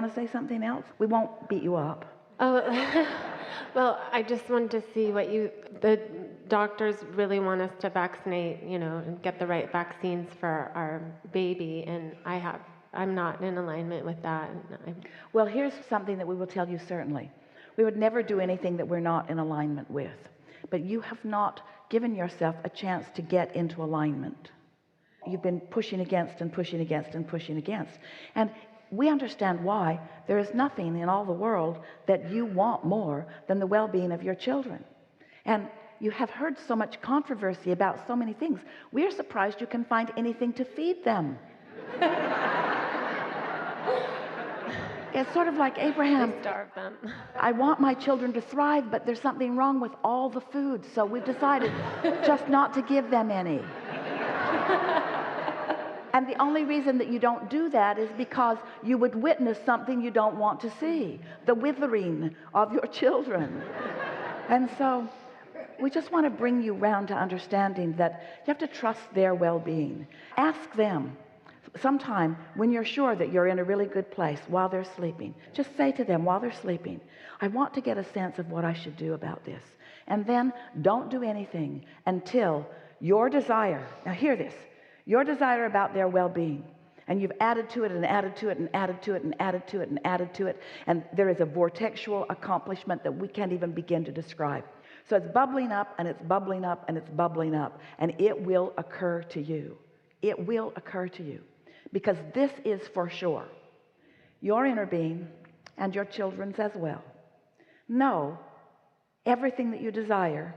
to say something else? We won't beat you up. Oh, well, I just wanted to see what the doctors really want us to vaccinate, and get the right vaccines for our baby, and I'm not in alignment with that. Well, here's something that we will tell you certainly. We would never do anything that we're not in alignment with. But you have not given yourself a chance to get into alignment. You've been pushing against and pushing against and pushing against. And we understand why. There is nothing in all the world that you want more than the well-being of your children. And you have heard so much controversy about so many things. We are surprised you can find anything to feed them. It's sort of like Abraham. Starve them. I want my children to thrive, but there's something wrong with all the food, so we've decided just not to give them any. And the only reason that you don't do that is because you would witness something you don't want to see, the withering of your children. And so we just want to bring you round to understanding that you have to trust their well-being. Ask them sometime when you're sure that you're in a really good place while they're sleeping. Just say to them while they're sleeping, I want to get a sense of what I should do about this. And then don't do anything until your desire, now hear this, your desire about their well-being, and you've added to it and added to it and added to it and added to it and added to it, and there is a vortexual accomplishment that we can't even begin to describe. So it's bubbling up and it's bubbling up and it's bubbling up, and it will occur to you. It will occur to you, because this is for sure. Your inner being and your children's as well know everything that you desire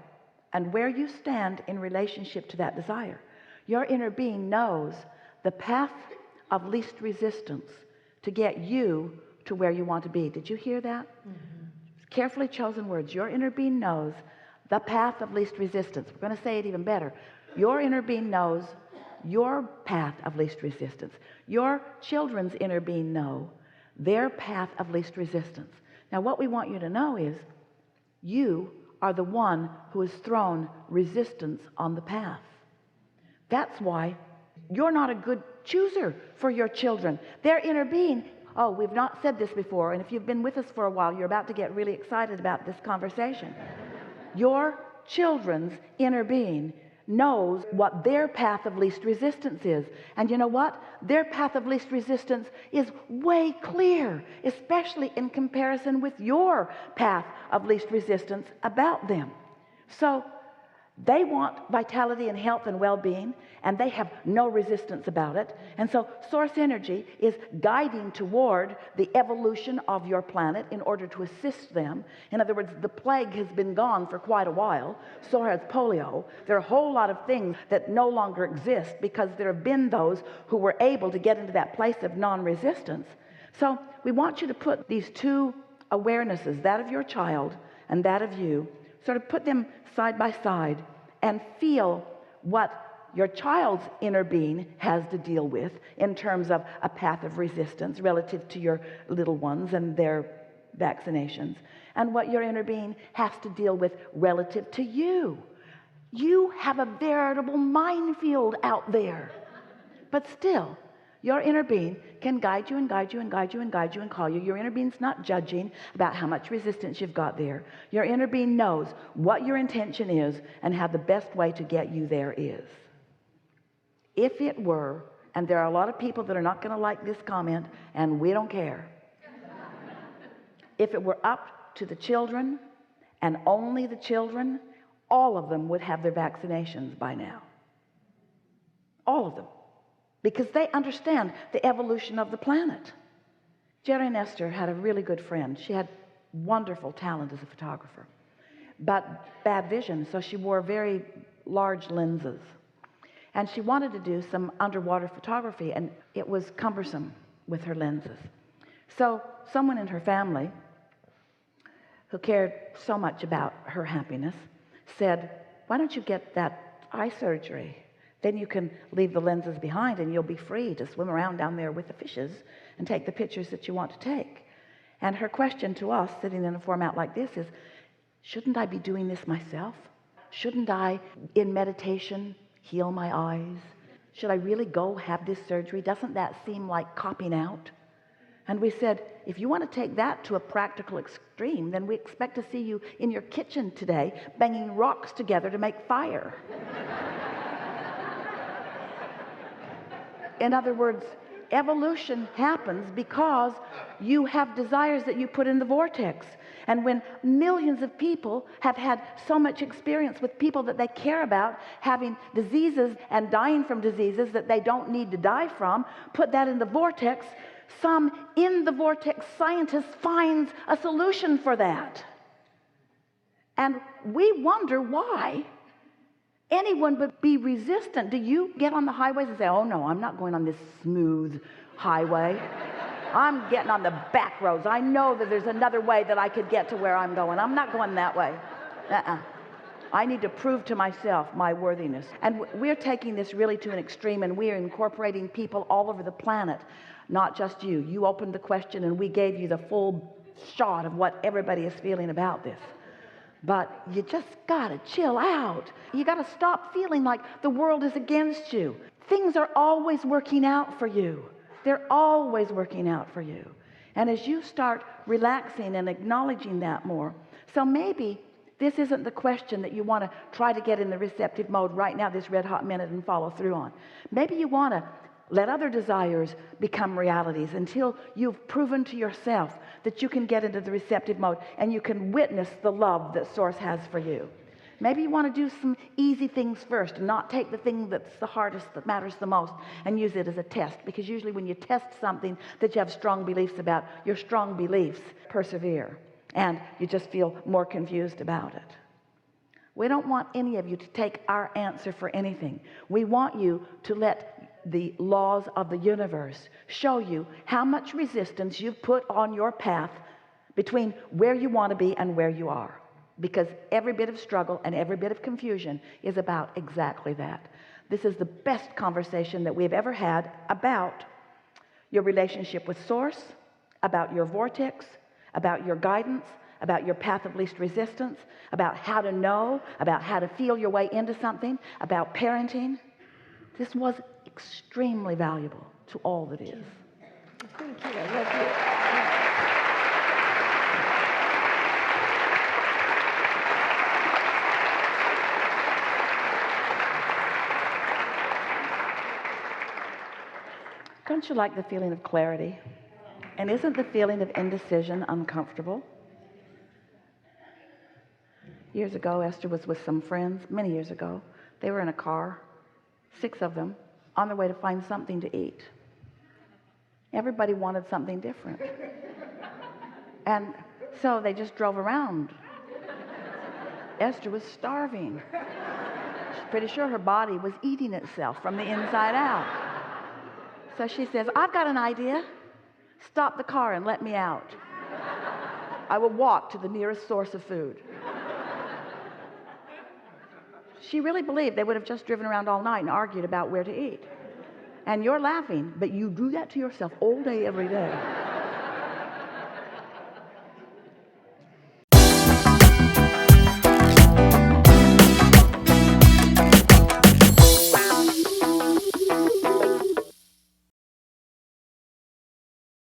and where you stand in relationship to that desire. Your inner being knows the path of least resistance to get you to where you want to be. Did you hear that? Mm-hmm. Carefully chosen words. Your inner being knows the path of least resistance. We're going to say it even better. Your inner being knows your path of least resistance. Your children's inner being know their path of least resistance. Now, what we want you to know is you are the one who has thrown resistance on the path. That's why you're not a good chooser for your children. Their inner being, oh, we've not said this before, and if you've been with us for a while, you're about to get really excited about this conversation. Your children's inner being knows what their path of least resistance is. And you know what? Their path of least resistance is way clear, especially in comparison with your path of least resistance about them. So they want vitality and health and well-being, and they have no resistance about it. And so source energy is guiding toward the evolution of your planet in order to assist them. In other words, the plague has been gone for quite a while. So has polio. There are a whole lot of things that no longer exist because there have been those who were able to get into that place of non-resistance. So we want you to put these two awarenesses, that of your child and that of you, sort of put them side by side and feel what your child's inner being has to deal with in terms of a path of resistance relative to your little ones and their vaccinations, and what your inner being has to deal with relative to you. You have a veritable minefield out there, but still your inner being can guide you and guide you and guide you and guide you and call you. Your inner being's not judging about how much resistance you've got there. Your inner being knows what your intention is and how the best way to get you there is. If it were, and there are a lot of people that are not going to like this comment, and we don't care. If it were up to the children and only the children, all of them would have their vaccinations by now. All of them. Because they understand the evolution of the planet. Jerry and Esther had a really good friend. She had wonderful talent as a photographer, but bad vision, so she wore very large lenses. And she wanted to do some underwater photography, and it was cumbersome with her lenses. So someone in her family who cared so much about her happiness said, why don't you get that eye surgery? Then you can leave the lenses behind and you'll be free to swim around down there with the fishes and take the pictures that you want to take. And her question to us, sitting in a format like this, is, shouldn't I be doing this myself? Shouldn't I, in meditation, heal my eyes? Should I really go have this surgery? Doesn't that seem like copping out? And we said, if you want to take that to a practical extreme, then we expect to see you in your kitchen today banging rocks together to make fire. In other words, evolution happens because you have desires that you put in the vortex. And when millions of people have had so much experience with people that they care about having diseases and dying from diseases that they don't need to die from, put that in the vortex, some in the vortex scientist finds a solution for that. And we wonder why anyone would be resistant. Do you get on the highways and say, oh no, I'm not going on this smooth highway. I'm getting on the back roads. I know that there's another way that I could get to where I'm going. I'm not going that way. I need to prove to myself my worthiness. And we're taking this really to an extreme, and we're incorporating people all over the planet, not just you. You opened the question and we gave you the full shot of what everybody is feeling about this. But you just gotta chill out. You gotta stop feeling like the world is against you. Things are always working out for you. They're always working out for you. And as you start relaxing and acknowledging that more, so maybe this isn't the question that you want to try to get in the receptive mode right now, this red hot minute, and follow through on. Maybe you want to let other desires become realities until you've proven to yourself that you can get into the receptive mode and you can witness the love that Source has for you. Maybe you want to do some easy things first and not take the thing that's the hardest, that matters the most, and use it as a test. Because usually when you test something that you have strong beliefs about, your strong beliefs persevere and you just feel more confused about it. We don't want any of you to take our answer for anything. We want you to let the laws of the universe show you how much resistance you've put on your path between where you want to be and where you are. Because every bit of struggle and every bit of confusion is about exactly that. This is the best conversation that we've ever had about your relationship with Source, about your vortex, about your guidance, about your path of least resistance, about how to know, about how to feel your way into something, about parenting. This was extremely valuable to all that is. Thank you. I love you. Don't you like the feeling of clarity? And isn't the feeling of indecision uncomfortable? Years ago, Esther was with some friends, many years ago. They were in a car, 6 of them, on their way to find something to eat. Everybody wanted something different. And so they just drove around. Esther was starving. She's pretty sure her body was eating itself from the inside out. So she says, I've got an idea. Stop the car and let me out. I will walk to the nearest source of food. She really believed they would have just driven around all night and argued about where to eat. And you're laughing, but you do that to yourself all day, every day.